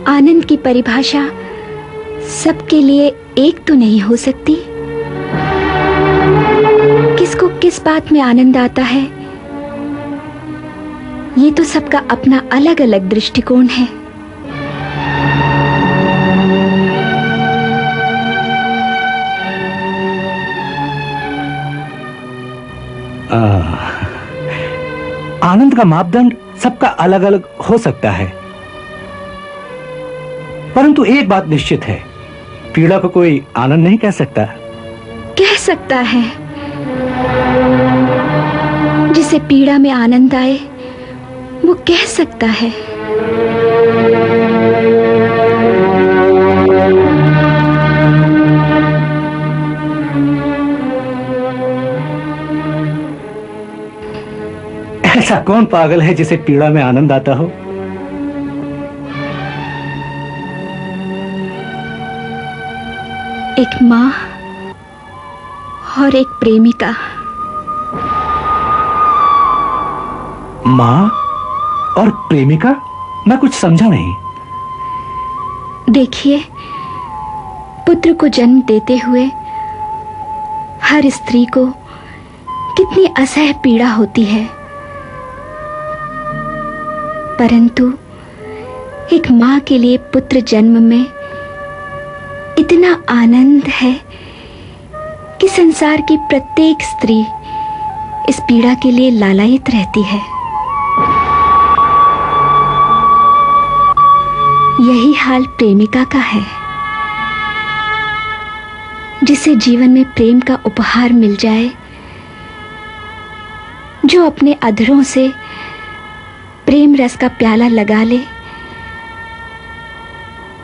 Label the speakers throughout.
Speaker 1: आनंद की परिभाषा सबके लिए एक तो नहीं हो सकती। किसको किस बात में आनंद आता है, ये तो सबका अपना अलग अलग दृष्टिकोण है।
Speaker 2: आनंद का मापदंड सबका अलग अलग हो सकता है, परंतु एक बात निश्चित है, पीड़ा को कोई आनंद नहीं कह सकता।
Speaker 1: कह सकता है। जिसे पीड़ा में आनंद आए वो कह सकता है।
Speaker 2: ऐसा कौन पागल है जिसे पीड़ा में आनंद आता हो?
Speaker 1: एक माँ और एक प्रेमिका।
Speaker 2: माँ और प्रेमिका? मैं कुछ समझा नहीं।
Speaker 1: देखिए, पुत्र को जन्म देते हुए हर स्त्री को कितनी असह्य पीड़ा होती है, परंतु एक माँ के लिए पुत्र जन्म में इतना आनंद है कि संसार की प्रत्येक स्त्री इस पीड़ा के लिए लालायित रहती है। यही हाल प्रेमिका का है। जिसे जीवन में प्रेम का उपहार मिल जाए, जो अपने अधरों से प्रेम रस का प्याला लगा ले,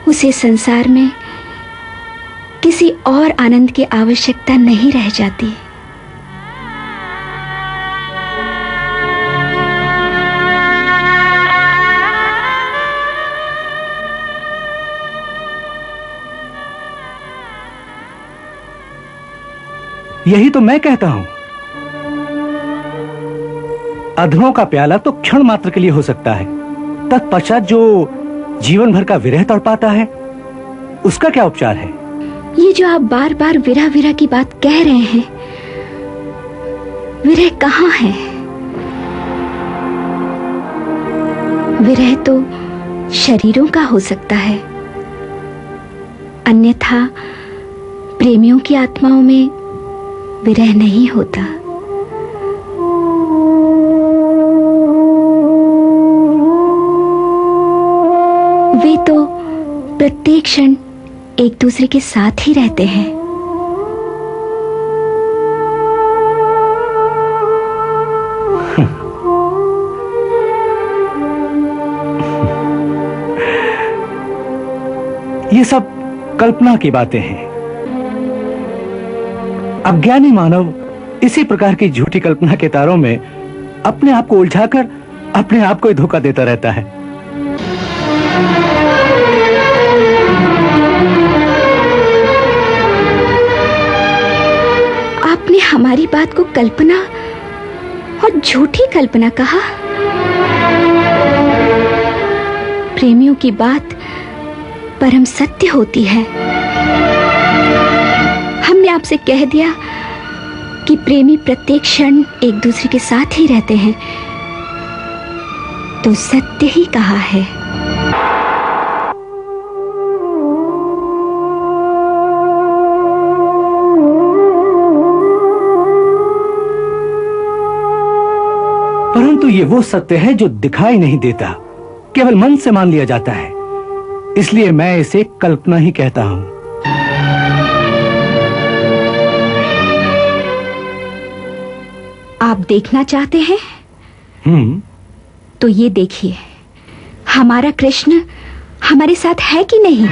Speaker 1: उसे संसार में किसी और आनंद की आवश्यकता नहीं रह जाती।
Speaker 2: यही तो मैं कहता हूं। अधरों का प्याला तो क्षण मात्र के लिए हो सकता है, तत्पश्चात जो जीवन भर का विरह तड़पाता है, उसका क्या उपचार है?
Speaker 1: ये जो आप बार बार विरह विरह की बात कह रहे हैं, विरह कहाँ है? विरह तो शरीरों का हो सकता है, अन्यथा प्रेमियों की आत्माओं में विरह नहीं होता। वे तो प्रत्येक क्षण एक दूसरे के साथ ही रहते हैं।
Speaker 2: ये सब कल्पना की बातें हैं। अज्ञानी मानव इसी प्रकार की झूठी कल्पना के तारों में अपने आप को उलझाकर अपने आप को ही धोखा देता रहता है।
Speaker 1: आपने हमारी बात को कल्पना और झूठी कल्पना कहा। प्रेमियों की बात परम सत्य होती है। हमने आपसे कह दिया कि प्रेमी प्रत्येक क्षण एक दूसरे के साथ ही रहते हैं, तो सत्य ही कहा है।
Speaker 2: परंतु ये वो सत्य है जो दिखाई नहीं देता, केवल मन से मान लिया जाता है। इसलिए मैं इसे कल्पना ही कहता हूं।
Speaker 1: आप देखना चाहते हैं? तो ये देखिए, हमारा कृष्ण हमारे साथ है कि नहीं?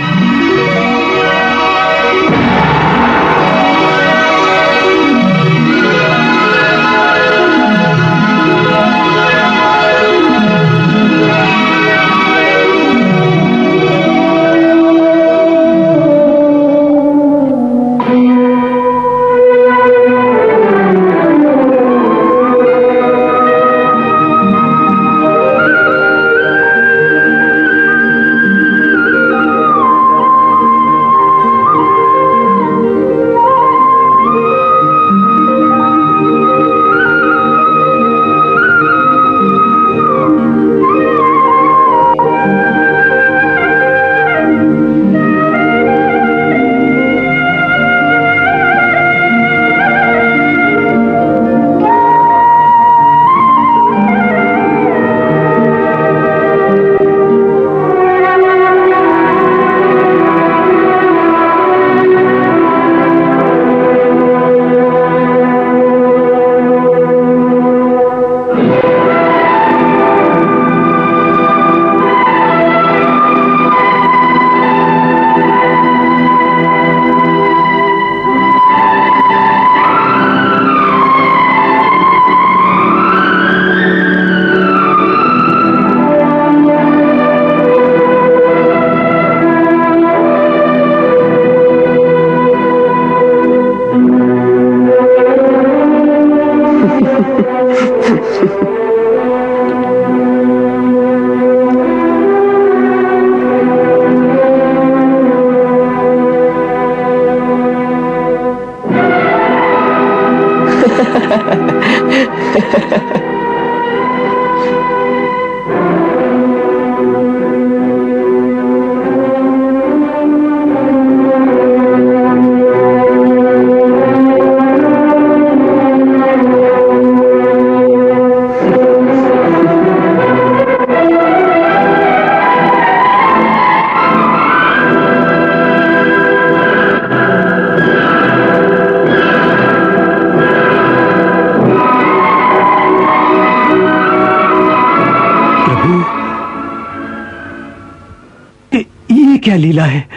Speaker 2: ये क्या लीला है?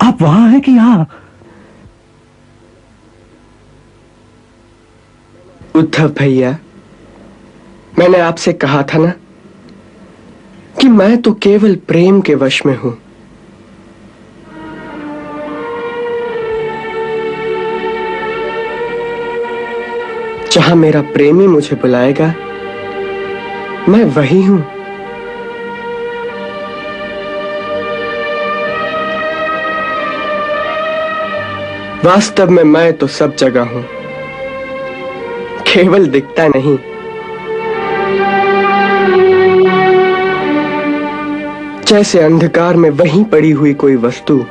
Speaker 2: आप वहां हैं कि यहां?
Speaker 3: उद्धव भैया, मैंने आपसे कहा था ना कि मैं तो केवल प्रेम के वश में हूं। जहां मेरा प्रेमी मुझे बुलाएगा, मैं वही हूं। वास्तव में मैं तो सब जगह हूं, केवल दिखता नहीं। जैसे अंधकार में वहीं पड़ी हुई कोई वस्तु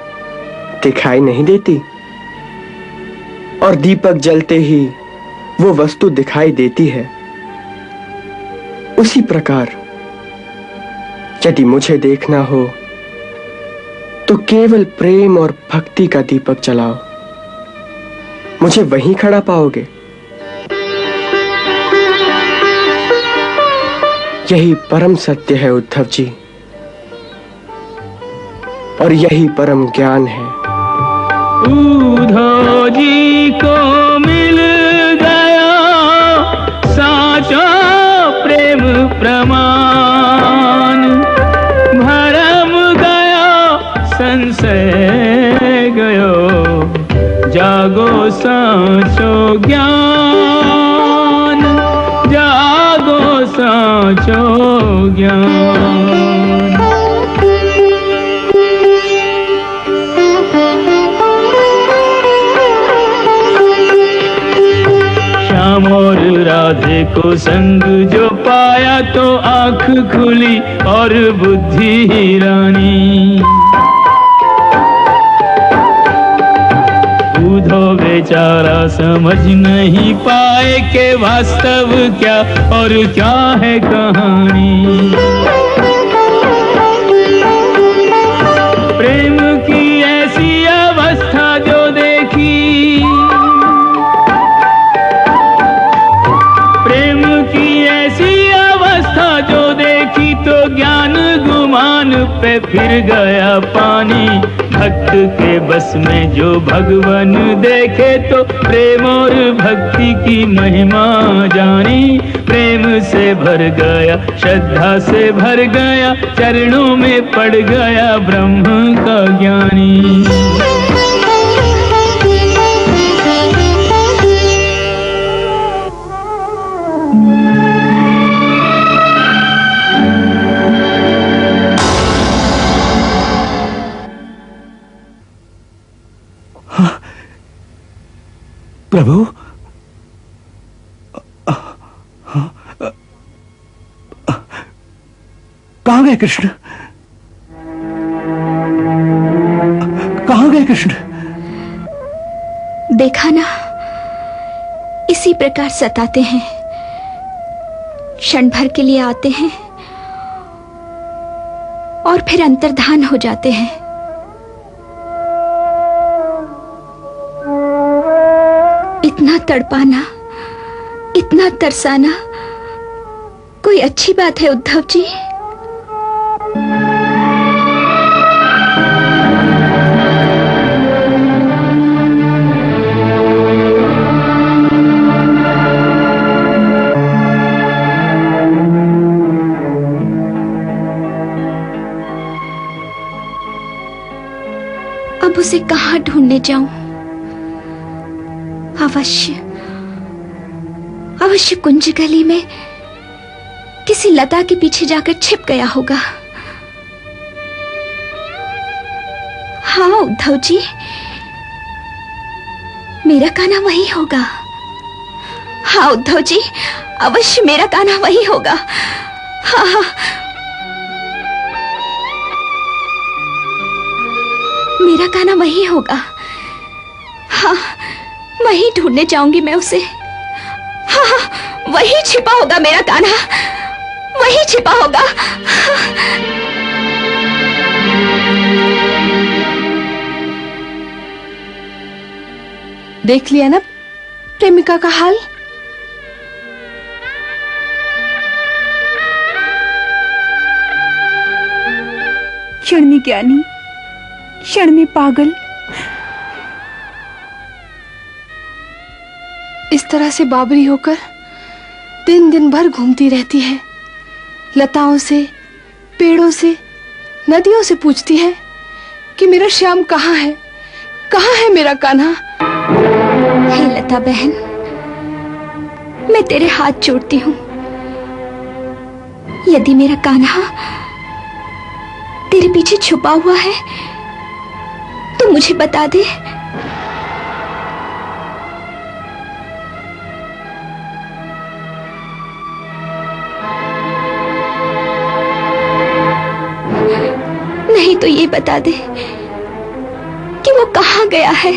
Speaker 3: दिखाई नहीं देती और दीपक जलते ही वो वस्तु दिखाई देती है, उसी प्रकार यदि मुझे देखना हो तो केवल प्रेम और भक्ति का दीपक जलाओ, मुझे वहीं खड़ा पाओगे। यही परम सत्य है उद्धव जी, और यही परम ज्ञान है।
Speaker 4: उद्धव जी को मिल गया साचा प्रेम प्रमाण, भरम गया संशय गयो, जागो साचो ज्ञान, जागो साचो ज्ञान। श्याम और राधे को संग जो पाया तो आंख खुली और बुद्धि रानी। उद्धव बेचारा समझ नहीं पाए कि वास्तव क्या और क्या है कहानी। प्रेम की ऐसी अवस्था जो देखी, प्रेम की ऐसी अवस्था जो देखी तो ज्ञान गुमान पे फिर गया पानी। भक्त के बस में जो भगवान देखे तो प्रेम और भक्ति की महिमा जानी। प्रेम से भर गया, श्रद्धा से भर गया, चरणों में पड़ गया ब्रह्म का ज्ञानी।
Speaker 2: प्रभु, कहां गए कृष्ण? कहां गए कृष्ण?
Speaker 1: देखा ना, इसी प्रकार सताते हैं। क्षण भर के लिए आते हैं और फिर अंतर्धान हो जाते हैं। इतना तड़पाना, इतना तरसाना कोई अच्छी बात है उद्धव जी? अब उसे कहां ढूंढने जाऊं? अवश्य अवश्य कुंज गली में किसी लता के पीछे जाकर छिप गया होगा। हाँ उद्धव जी, मेरा कान्हा वही होगा। हाँ उद्धव जी, अवश्य मेरा कान्हा वही होगा। हाँ हाँ, मेरा कान्हा वही होगा। हाँ, वही ढूंढने जाऊंगी मैं उसे। हाँ हाँ, वही छिपा होगा मेरा कान्हा, वही छिपा होगा।
Speaker 5: देख लिया ना प्रेमिका का हाल। क्षण में ज्ञानी, क्षण में पागल। इस तरह से बाबरी होकर दिन दिन भर घूमती रहती है, लताओं से, पेड़ों से, नदियों से पूछती है कि मेरा श्याम कहाँ है, कहाँ है मेरा कान्हा।
Speaker 1: हे लता बहन, मैं तेरे हाथ जोड़ती हूँ, यदि मेरा कान्हा तेरे पीछे छुपा हुआ है तो मुझे बता दे। नहीं तो ये बता दे कि वो कहाँ गया है।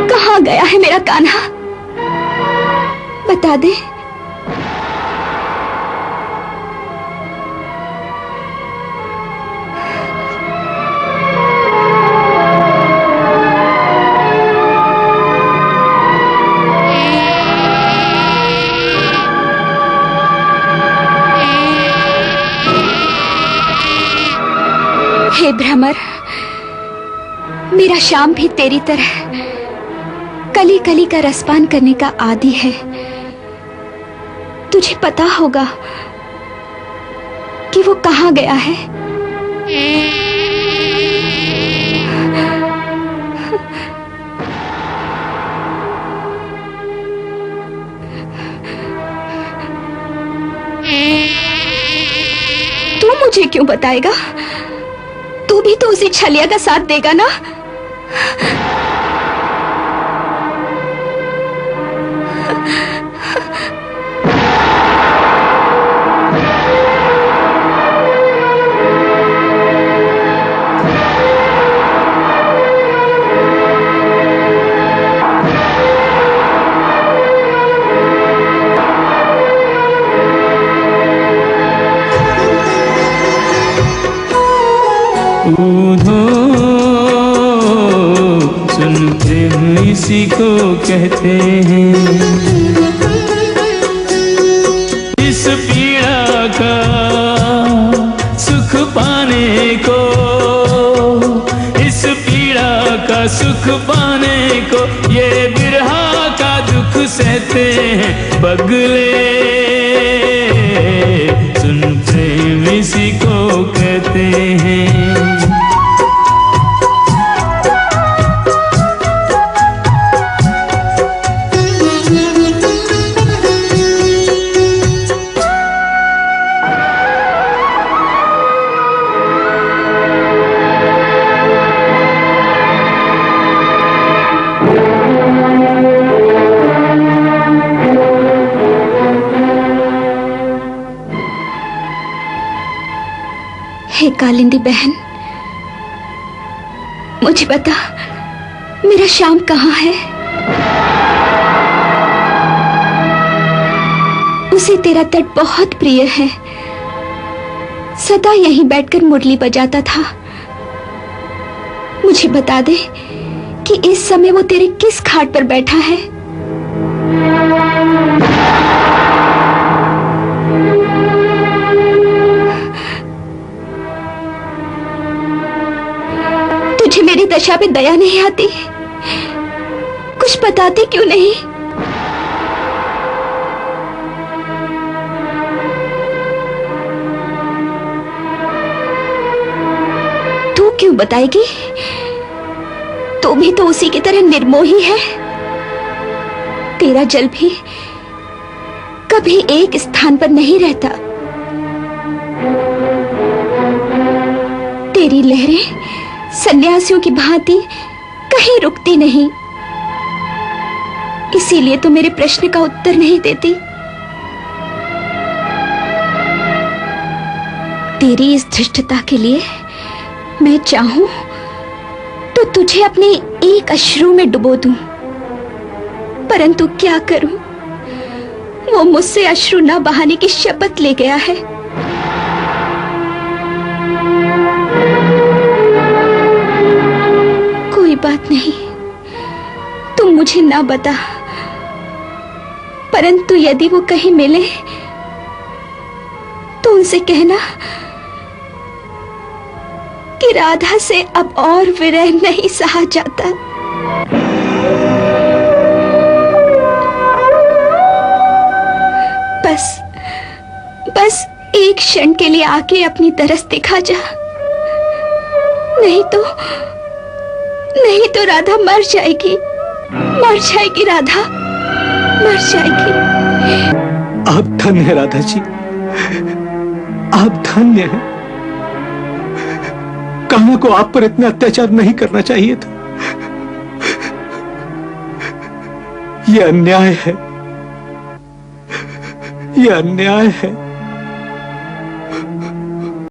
Speaker 1: कहाँ गया है मेरा कान्हा, बता दे। हे भ्रमर, मेरा श्याम भी तेरी तरह कली कली का रसपान करने का आदी है। तुझे पता होगा कि वो कहाँ गया है। तू मुझे क्यों बताएगा? तू भी तो उसी छलिया का साथ देगा ना?
Speaker 4: ऊधो सुन प्रेम इसी को कहते हैं, इस पीड़ा का सुख पाने को, इस पीड़ा का सुख पाने को ये बिरहा का दुख सहते हैं पगले। सुन प्रेम इसी को कहते हैं।
Speaker 1: हे कालिंदी बहन, मुझे बता मेरा श्याम कहाँ है। उसे तेरा तट बहुत प्रिय है, सदा यहीं बैठकर मुरली बजाता था। मुझे बता दे कि इस समय वो तेरे किस घाट पर बैठा है। तुझे मेरी दशा पे दया नहीं आती? कुछ बताते क्यों नहीं? तू क्यों बताएगी? तू भी तो उसी की तरह निर्मोही है। तेरा जल भी कभी एक स्थान पर नहीं रहता। तेरी लहरें सन्यासियों की भांति कहीं रुकती नहीं। इसीलिए तो मेरे प्रश्न का उत्तर नहीं देती। तेरी इस धृष्टता के लिए मैं चाहूं तो तुझे अपने एक अश्रु में डुबो दूं, परंतु क्या करूं? वो मुझसे अश्रु न बहाने की शपथ ले गया है। कोई बात नहीं, तुम मुझे ना बता, परंतु यदि वो कहीं मिले तो उनसे कहना कि राधा से अब और विरह नहीं सहा जाता। बस एक क्षण के लिए आके अपनी तरस दिखा जा, नहीं तो राधा मर जाएगी राधा मर जाएगी।
Speaker 2: आप धन्य है राधा जी, आप धन्य हैं। कान्हा को आप पर इतना अत्याचार नहीं करना चाहिए था। यह अन्याय है, यह अन्याय है।